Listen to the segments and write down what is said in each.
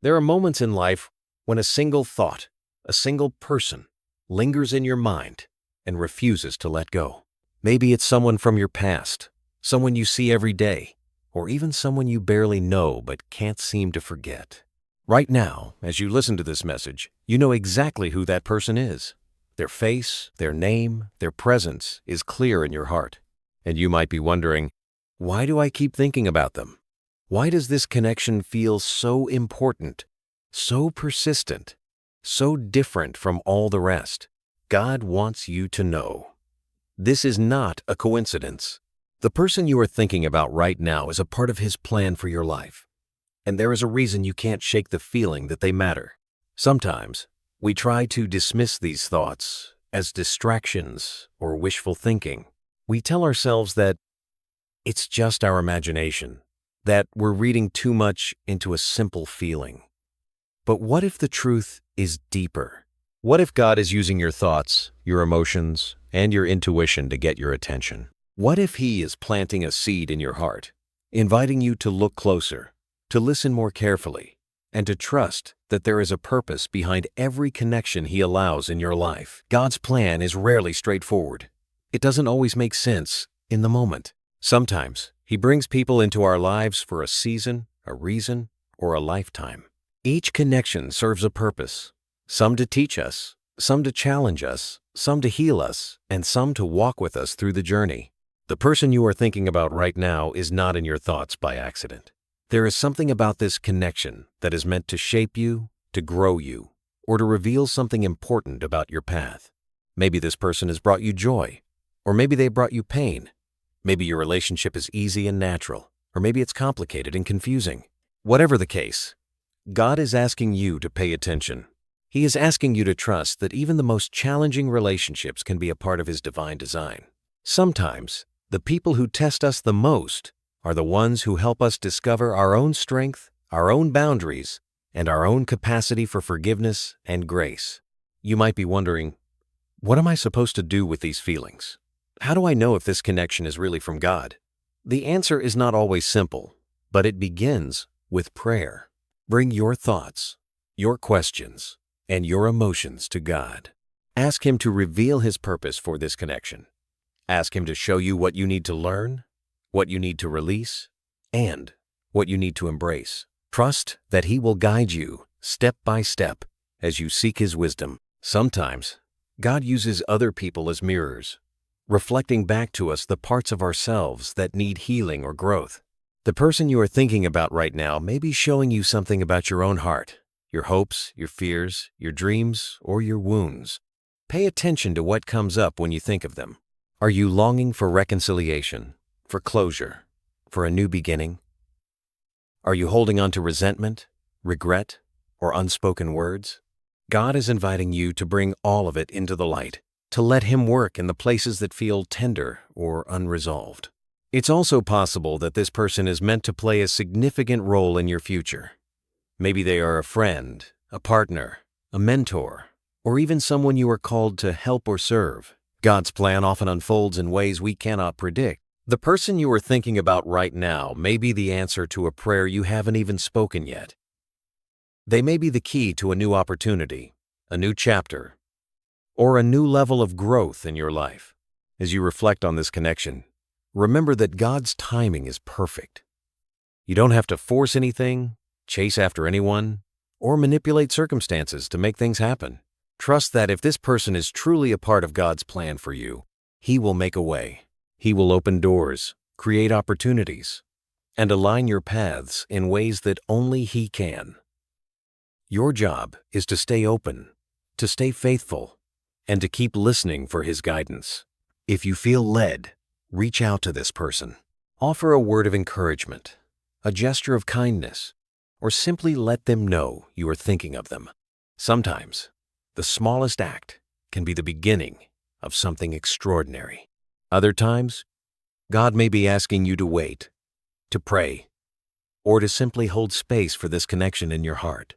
There are moments in life when a single thought, a single person, lingers in your mind and refuses to let go. Maybe it's someone from your past, someone you see every day, or even someone you barely know but can't seem to forget. Right now, as you listen to this message, you know exactly who that person is. Their face, their name, their presence is clear in your heart. And you might be wondering, why do I keep thinking about them? Why does this connection feel so important, so persistent, so different from all the rest? God wants you to know. This is not a coincidence. The person you are thinking about right now is a part of His plan for your life. And there is a reason you can't shake the feeling that they matter. Sometimes, we try to dismiss these thoughts as distractions or wishful thinking. We tell ourselves that it's just our imagination, that we're reading too much into a simple feeling. But what if the truth is deeper? What if God is using your thoughts, your emotions, and your intuition to get your attention? What if He is planting a seed in your heart, inviting you to look closer, to listen more carefully, and to trust that there is a purpose behind every connection He allows in your life? God's plan is rarely straightforward. It doesn't always make sense in the moment. Sometimes He brings people into our lives for a season, a reason, or a lifetime. Each connection serves a purpose. Some to teach us, some to challenge us, some to heal us, and some to walk with us through the journey. The person you are thinking about right now is not in your thoughts by accident. There is something about this connection that is meant to shape you, to grow you, or to reveal something important about your path. Maybe this person has brought you joy, or maybe they brought you pain. Maybe your relationship is easy and natural, or maybe it's complicated and confusing. Whatever the case, God is asking you to pay attention. He is asking you to trust that even the most challenging relationships can be a part of His divine design. Sometimes, the people who test us the most are the ones who help us discover our own strength, our own boundaries, and our own capacity for forgiveness and grace. You might be wondering, what am I supposed to do with these feelings? How do I know if this connection is really from God? The answer is not always simple, but it begins with prayer. Bring your thoughts, your questions, and your emotions to God. Ask Him to reveal His purpose for this connection. Ask Him to show you what you need to learn, what you need to release, and what you need to embrace. Trust that He will guide you step by step as you seek His wisdom. Sometimes, God uses other people as mirrors, reflecting back to us the parts of ourselves that need healing or growth. The person you are thinking about right now may be showing you something about your own heart, your hopes, your fears, your dreams, or your wounds. Pay attention to what comes up when you think of them. Are you longing for reconciliation, for closure, for a new beginning? Are you holding on to resentment, regret, or unspoken words? God is inviting you to bring all of it into the light, to let Him work in the places that feel tender or unresolved. It's also possible that this person is meant to play a significant role in your future. Maybe they are a friend, a partner, a mentor, or even someone you are called to help or serve. God's plan often unfolds in ways we cannot predict. The person you are thinking about right now may be the answer to a prayer you haven't even spoken yet. They may be the key to a new opportunity, a new chapter, or a new level of growth in your life. As you reflect on this connection, remember that God's timing is perfect. You don't have to force anything, chase after anyone, or manipulate circumstances to make things happen. Trust that if this person is truly a part of God's plan for you, He will make a way. He will open doors, create opportunities, and align your paths in ways that only He can. Your job is to stay open, to stay faithful, and to keep listening for His guidance. If you feel led, reach out to this person. Offer a word of encouragement, a gesture of kindness, or simply let them know you are thinking of them. Sometimes, the smallest act can be the beginning of something extraordinary. Other times, God may be asking you to wait, to pray, or to simply hold space for this connection in your heart.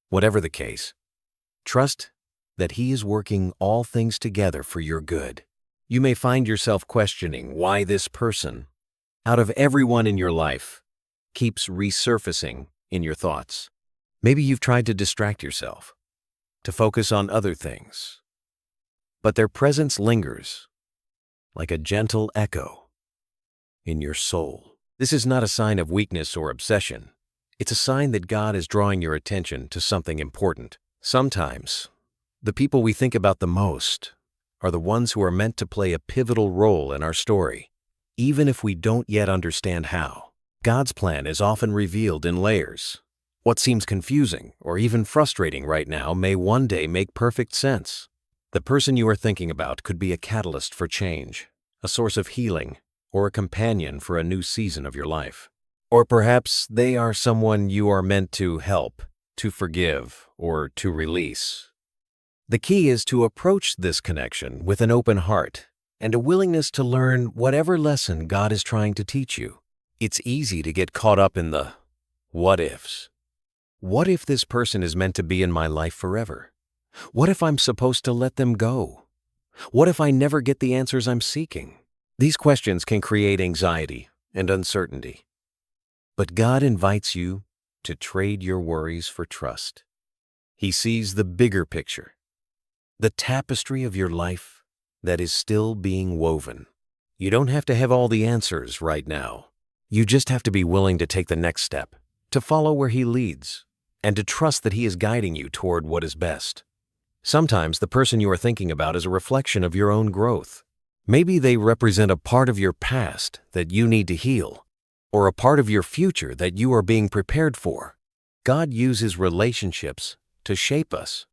Whatever the case, trust that He is working all things together for your good. You may find yourself questioning why this person, out of everyone in your life, keeps resurfacing in your thoughts. Maybe you've tried to distract yourself, to focus on other things, but their presence lingers like a gentle echo in your soul. This is not a sign of weakness or obsession. It's a sign that God is drawing your attention to something important. Sometimes, the people we think about the most are the ones who are meant to play a pivotal role in our story, even if we don't yet understand how. God's plan is often revealed in layers. What seems confusing or even frustrating right now may one day make perfect sense. The person you are thinking about could be a catalyst for change, a source of healing, or a companion for a new season of your life. Or perhaps they are someone you are meant to help, to forgive, or to release. The key is to approach this connection with an open heart and a willingness to learn whatever lesson God is trying to teach you. It's easy to get caught up in the what ifs. What if this person is meant to be in my life forever? What if I'm supposed to let them go? What if I never get the answers I'm seeking? These questions can create anxiety and uncertainty. But God invites you to trade your worries for trust. He sees the bigger picture, the tapestry of your life that is still being woven. You don't have to have all the answers right now. You just have to be willing to take the next step, to follow where He leads, and to trust that He is guiding you toward what is best. Sometimes the person you are thinking about is a reflection of your own growth. Maybe they represent a part of your past that you need to heal, or a part of your future that you are being prepared for. God uses relationships to shape us,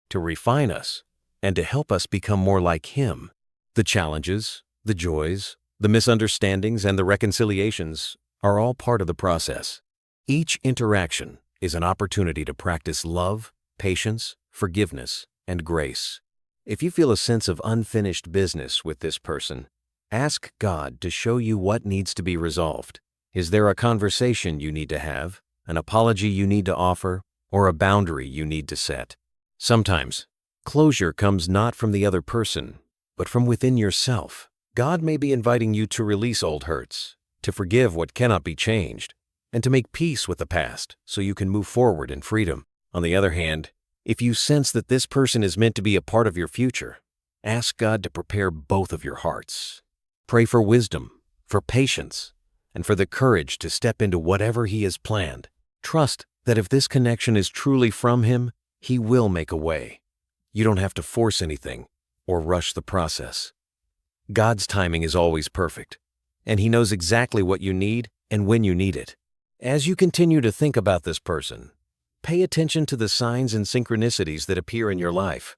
to refine us, and to help us become more like Him. The challenges, the joys, the misunderstandings, and the reconciliations are all part of the process. Each interaction is an opportunity to practice love, patience, forgiveness, and grace. If you feel a sense of unfinished business with this person, ask God to show you what needs to be resolved. Is there a conversation you need to have, an apology you need to offer, or a boundary you need to set? Sometimes, closure comes not from the other person, but from within yourself. God may be inviting you to release old hurts, to forgive what cannot be changed, and to make peace with the past so you can move forward in freedom. On the other hand, if you sense that this person is meant to be a part of your future, ask God to prepare both of your hearts. Pray for wisdom, for patience, and for the courage to step into whatever He has planned. Trust that if this connection is truly from Him, He will make a way. You don't have to force anything or rush the process. God's timing is always perfect, and He knows exactly what you need and when you need it. As you continue to think about this person, pay attention to the signs and synchronicities that appear in your life.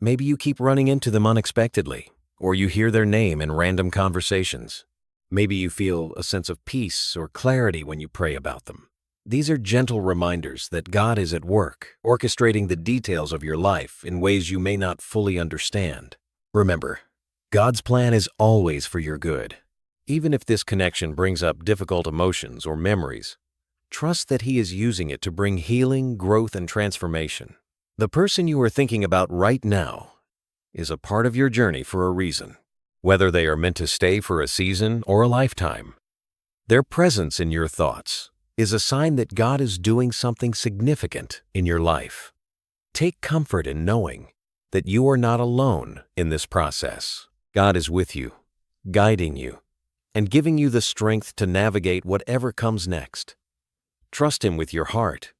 Maybe you keep running into them unexpectedly, or you hear their name in random conversations. Maybe you feel a sense of peace or clarity when you pray about them. These are gentle reminders that God is at work, orchestrating the details of your life in ways you may not fully understand. Remember, God's plan is always for your good. Even if this connection brings up difficult emotions or memories, trust that He is using it to bring healing, growth, and transformation. The person you are thinking about right now is a part of your journey for a reason. Whether they are meant to stay for a season or a lifetime, their presence in your thoughts is a sign that God is doing something significant in your life. Take comfort in knowing that you are not alone in this process. God is with you, guiding you, and giving you the strength to navigate whatever comes next. Trust Him with your heart,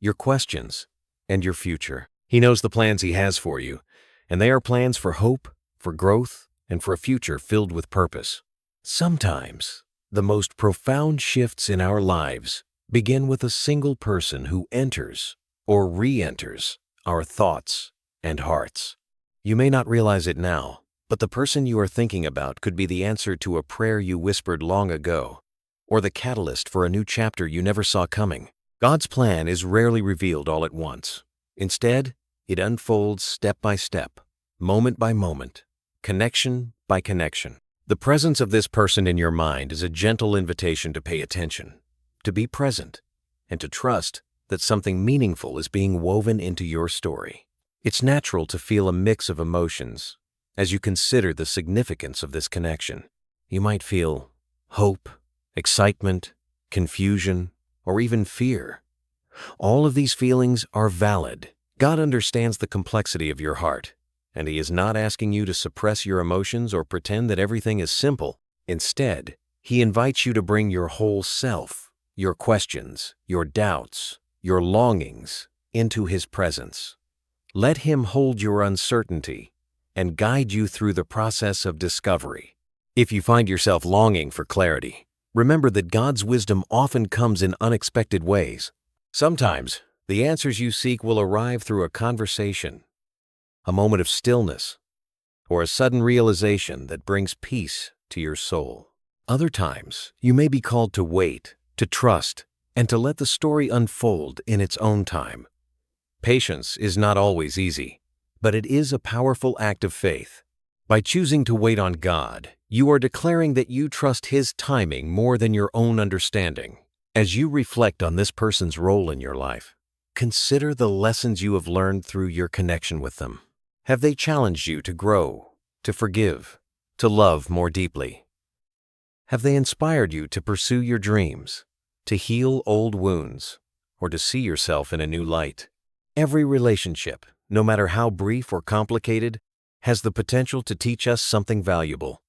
your questions, and your future. He knows the plans He has for you, and they are plans for hope, for growth, and for a future filled with purpose. Sometimes, the most profound shifts in our lives begin with a single person who enters or re-enters our thoughts and hearts. You may not realize it now, but the person you are thinking about could be the answer to a prayer you whispered long ago, or the catalyst for a new chapter you never saw coming. God's plan is rarely revealed all at once. Instead, it unfolds step by step, moment by moment, connection by connection. The presence of this person in your mind is a gentle invitation to pay attention, to be present, and to trust that something meaningful is being woven into your story. It's natural to feel a mix of emotions as you consider the significance of this connection. You might feel hope, excitement, confusion, or even fear. All of these feelings are valid. God understands the complexity of your heart, and He is not asking you to suppress your emotions or pretend that everything is simple. Instead, He invites you to bring your whole self, your questions, your doubts, your longings, into His presence. Let Him hold your uncertainty and guide you through the process of discovery. If you find yourself longing for clarity, remember that God's wisdom often comes in unexpected ways. Sometimes, the answers you seek will arrive through a conversation, a moment of stillness, or a sudden realization that brings peace to your soul. Other times, you may be called to wait, to trust, and to let the story unfold in its own time. Patience is not always easy, but it is a powerful act of faith. By choosing to wait on God, you are declaring that you trust His timing more than your own understanding. As you reflect on this person's role in your life, consider the lessons you have learned through your connection with them. Have they challenged you to grow, to forgive, to love more deeply? Have they inspired you to pursue your dreams, to heal old wounds, or to see yourself in a new light? Every relationship, no matter how brief or complicated, has the potential to teach us something valuable.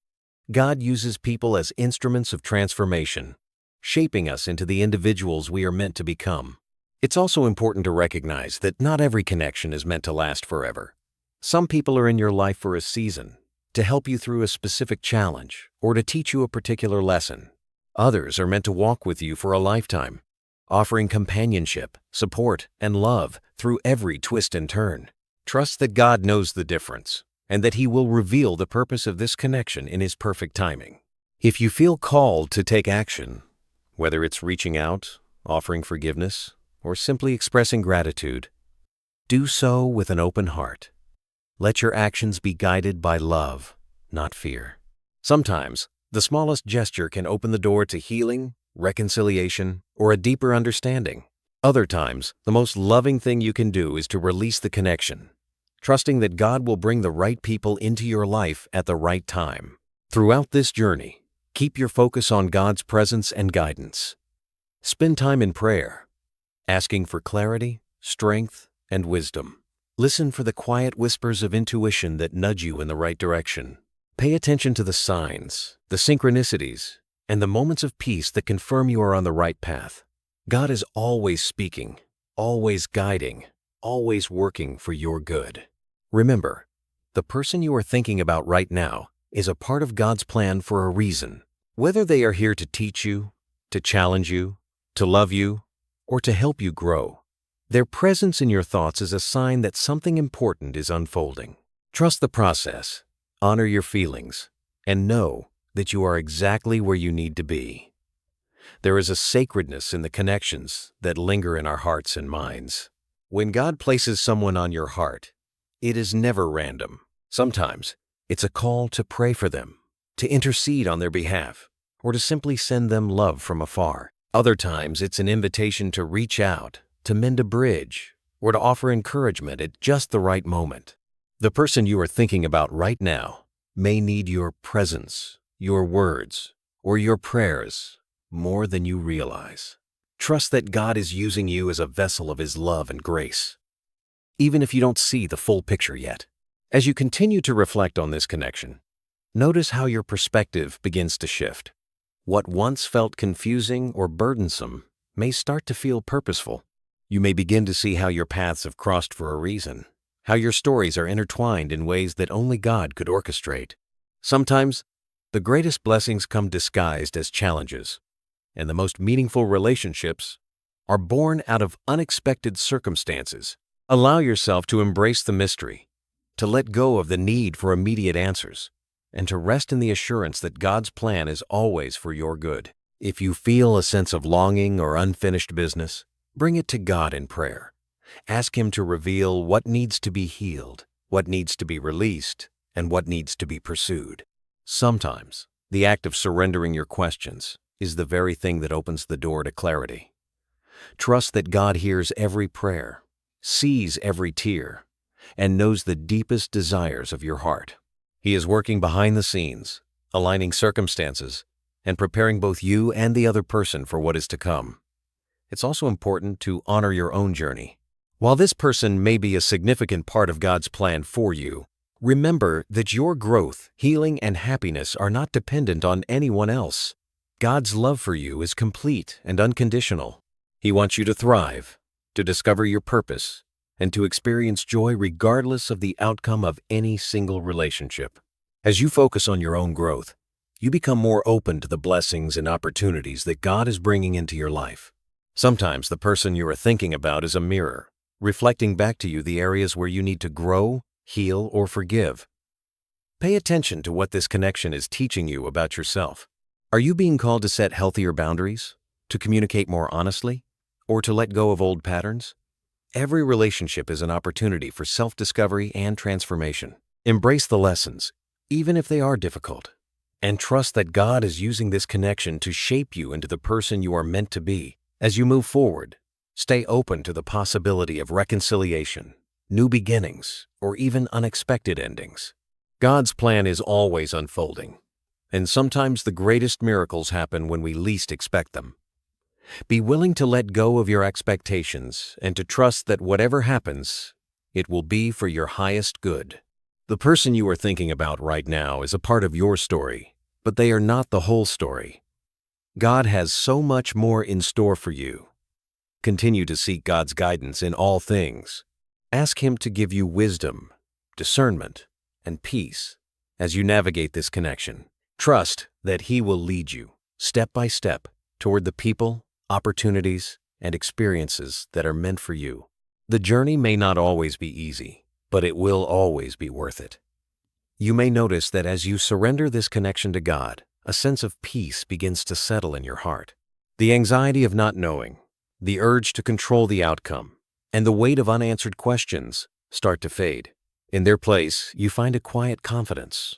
God uses people as instruments of transformation, shaping us into the individuals we are meant to become. It's also important to recognize that not every connection is meant to last forever. Some people are in your life for a season, to help you through a specific challenge, or to teach you a particular lesson. Others are meant to walk with you for a lifetime, offering companionship, support, and love through every twist and turn. Trust that God knows the difference, and that He will reveal the purpose of this connection in His perfect timing. If you feel called to take action, whether it's reaching out, offering forgiveness, or simply expressing gratitude, do so with an open heart. Let your actions be guided by love, not fear. Sometimes, the smallest gesture can open the door to healing, reconciliation, or a deeper understanding. Other times, the most loving thing you can do is to release the connection, trusting that God will bring the right people into your life at the right time. Throughout this journey, keep your focus on God's presence and guidance. Spend time in prayer, asking for clarity, strength, and wisdom. Listen for the quiet whispers of intuition that nudge you in the right direction. Pay attention to the signs, the synchronicities, and the moments of peace that confirm you are on the right path. God is always speaking, always guiding, always working for your good. Remember, the person you are thinking about right now is a part of God's plan for a reason. Whether they are here to teach you, to challenge you, to love you, or to help you grow, their presence in your thoughts is a sign that something important is unfolding. Trust the process, honor your feelings, and know that you are exactly where you need to be. There is a sacredness in the connections that linger in our hearts and minds. When God places someone on your heart, it is never random. Sometimes, it's a call to pray for them, to intercede on their behalf, or to simply send them love from afar. Other times, it's an invitation to reach out, to mend a bridge, or to offer encouragement at just the right moment. The person you are thinking about right now may need your presence, your words, or your prayers more than you realize. Trust that God is using you as a vessel of His love and grace, even if you don't see the full picture yet. As you continue to reflect on this connection, notice how your perspective begins to shift. What once felt confusing or burdensome may start to feel purposeful. You may begin to see how your paths have crossed for a reason, how your stories are intertwined in ways that only God could orchestrate. Sometimes, the greatest blessings come disguised as challenges, and the most meaningful relationships are born out of unexpected circumstances. Allow yourself to embrace the mystery, to let go of the need for immediate answers, and to rest in the assurance that God's plan is always for your good. If you feel a sense of longing or unfinished business, bring it to God in prayer. Ask Him to reveal what needs to be healed, what needs to be released, and what needs to be pursued. Sometimes, the act of surrendering your questions is the very thing that opens the door to clarity. Trust that God hears every prayer, sees every tear, and knows the deepest desires of your heart. He is working behind the scenes, aligning circumstances, and preparing both you and the other person for what is to come. it's also important to honor your own journey. While this person may be a significant part of God's plan for you, remember that your growth, healing, and happiness are not dependent on anyone else. God's love for you is complete and unconditional. He wants you to thrive, to discover your purpose, and to experience joy regardless of the outcome of any single relationship. As you focus on your own growth, you become more open to the blessings and opportunities that God is bringing into your life. Sometimes the person you are thinking about is a mirror, reflecting back to you the areas where you need to grow, heal, or forgive. Pay attention to what this connection is teaching you about yourself. Are you being called to set healthier boundaries, to communicate more honestly, or to let go of old patterns? Every relationship is an opportunity for self-discovery and transformation. Embrace the lessons, even if they are difficult, and trust that God is using this connection to shape you into the person you are meant to be. As you move forward, stay open to the possibility of reconciliation, new beginnings, or even unexpected endings. God's plan is always unfolding, and sometimes the greatest miracles happen when we least expect them. Be willing to let go of your expectations and to trust that whatever happens, it will be for your highest good. The person you are thinking about right now is a part of your story, but they are not the whole story. God has so much more in store for you. Continue to seek God's guidance in all things. Ask Him to give you wisdom, discernment, and peace as you navigate this connection. Trust that He will lead you, step by step, toward the people, opportunities, and experiences that are meant for you. The journey may not always be easy, but it will always be worth it. You may notice that as you surrender this connection to God, a sense of peace begins to settle in your heart. The anxiety of not knowing, the urge to control the outcome, and the weight of unanswered questions start to fade. In their place, you find a quiet confidence,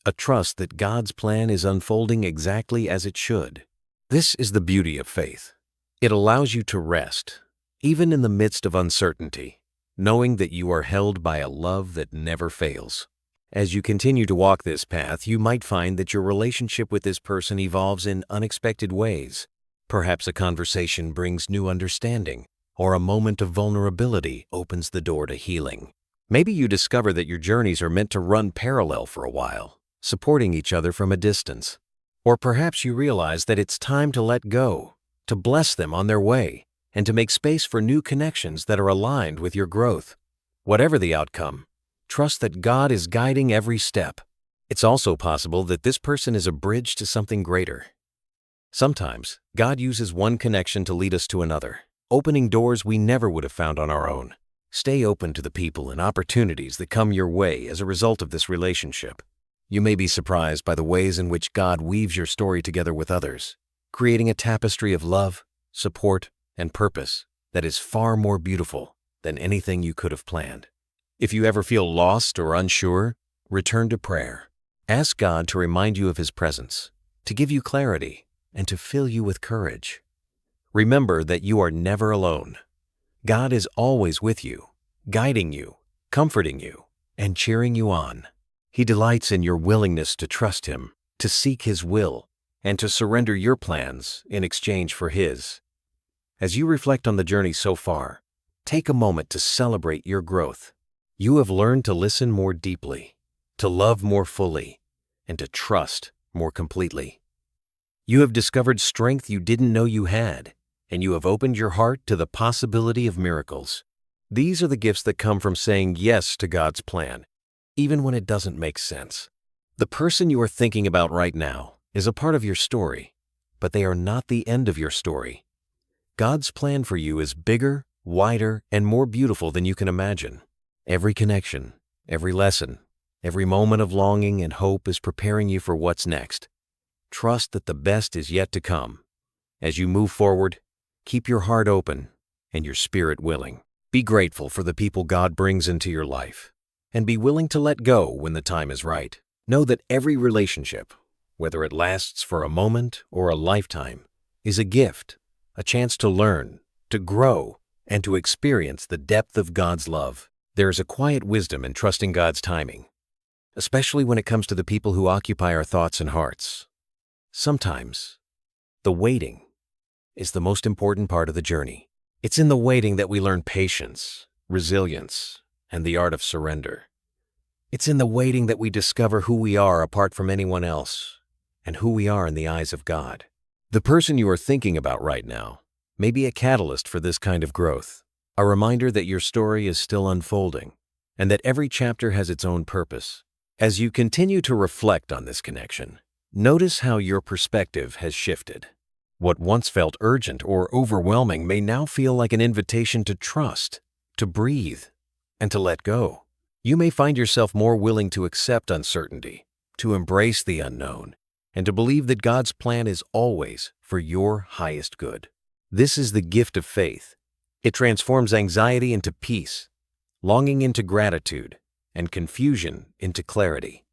a trust that God's plan is unfolding exactly as it should. This is the beauty of faith. It allows you to rest, even in the midst of uncertainty, knowing that you are held by a love that never fails. As you continue to walk this path, you might find that your relationship with this person evolves in unexpected ways. Perhaps a conversation brings new understanding, or a moment of vulnerability opens the door to healing. Maybe you discover that your journeys are meant to run parallel for a while, supporting each other from a distance. Or perhaps you realize that it's time to let go, to bless them on their way, and to make space for new connections that are aligned with your growth. Whatever the outcome, trust that God is guiding every step. It's also possible that this person is a bridge to something greater. Sometimes, God uses one connection to lead us to another, opening doors we never would have found on our own. Stay open to the people and opportunities that come your way as a result of this relationship. You may be surprised by the ways in which God weaves your story together with others, creating a tapestry of love, support, and purpose that is far more beautiful than anything you could have planned. If you ever feel lost or unsure, return to prayer. Ask God to remind you of His presence, to give you clarity, and to fill you with courage. Remember that you are never alone. God is always with you, guiding you, comforting you, and cheering you on. He delights in your willingness to trust Him, to seek His will, and to surrender your plans in exchange for His. As you reflect on the journey so far, take a moment to celebrate your growth. You have learned to listen more deeply, to love more fully, and to trust more completely. You have discovered strength you didn't know you had, and you have opened your heart to the possibility of miracles. These are the gifts that come from saying yes to God's plan, even when it doesn't make sense. The person you are thinking about right now is a part of your story, but they are not the end of your story. God's plan for you is bigger, wider, and more beautiful than you can imagine. Every connection, every lesson, every moment of longing and hope is preparing you for what's next. Trust that the best is yet to come. As you move forward, keep your heart open and your spirit willing. Be grateful for the people God brings into your life, and be willing to let go when the time is right. Know that every relationship, whether it lasts for a moment or a lifetime, is a gift, a chance to learn, to grow, and to experience the depth of God's love. There is a quiet wisdom in trusting God's timing, especially when it comes to the people who occupy our thoughts and hearts. Sometimes, the waiting is the most important part of the journey. It's in the waiting that we learn patience, resilience, and the art of surrender. It's in the waiting that we discover who we are apart from anyone else and who we are in the eyes of God. The person you are thinking about right now may be a catalyst for this kind of growth, a reminder that your story is still unfolding and that every chapter has its own purpose. As you continue to reflect on this connection, notice how your perspective has shifted. What once felt urgent or overwhelming may now feel like an invitation to trust, to breathe, and to let go. You may find yourself more willing to accept uncertainty, to embrace the unknown, and to believe that God's plan is always for your highest good. This is the gift of faith. It transforms anxiety into peace, longing into gratitude, and confusion into clarity.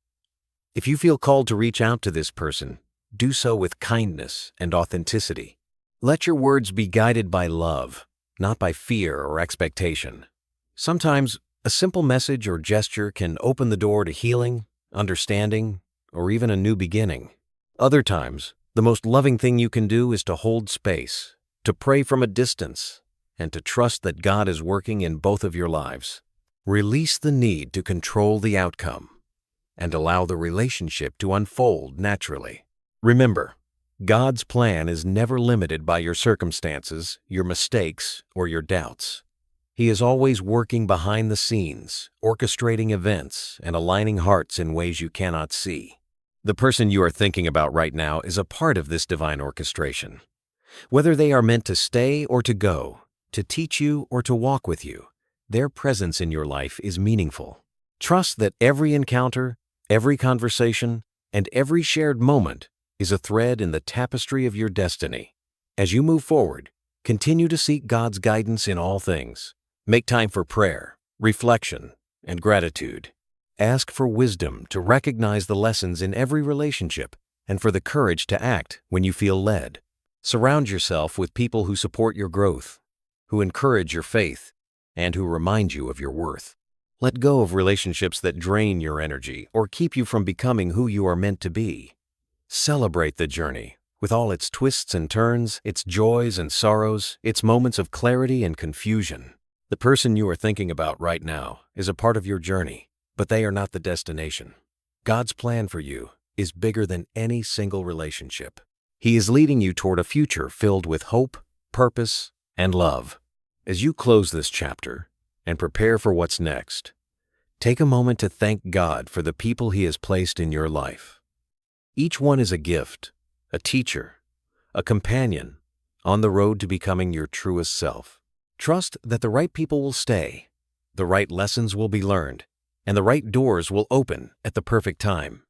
If you feel called to reach out to this person, do so with kindness and authenticity. Let your words be guided by love, not by fear or expectation. Sometimes, a simple message or gesture can open the door to healing, understanding, or even a new beginning. Other times, the most loving thing you can do is to hold space, to pray from a distance, and to trust that God is working in both of your lives. Release the need to control the outcome and allow the relationship to unfold naturally. Remember, God's plan is never limited by your circumstances, your mistakes, or your doubts. He is always working behind the scenes, orchestrating events, and aligning hearts in ways you cannot see. The person you are thinking about right now is a part of this divine orchestration. Whether they are meant to stay or to go, to teach you or to walk with you, their presence in your life is meaningful. Trust that every encounter, every conversation, and every shared moment is a thread in the tapestry of your destiny. As you move forward, continue to seek God's guidance in all things. Make time for prayer, reflection, and gratitude. Ask for wisdom to recognize the lessons in every relationship and for the courage to act when you feel led. Surround yourself with people who support your growth, who encourage your faith, and who remind you of your worth. Let go of relationships that drain your energy or keep you from becoming who you are meant to be. Celebrate the journey, with all its twists and turns, its joys and sorrows, its moments of clarity and confusion. The person you are thinking about right now is a part of your journey, but they are not the destination. God's plan for you is bigger than any single relationship. He is leading you toward a future filled with hope, purpose, and love. As you close this chapter and prepare for what's next, take a moment to thank God for the people He has placed in your life. Each one is a gift, a teacher, a companion on the road to becoming your truest self. Trust that the right people will stay, the right lessons will be learned, and the right doors will open at the perfect time.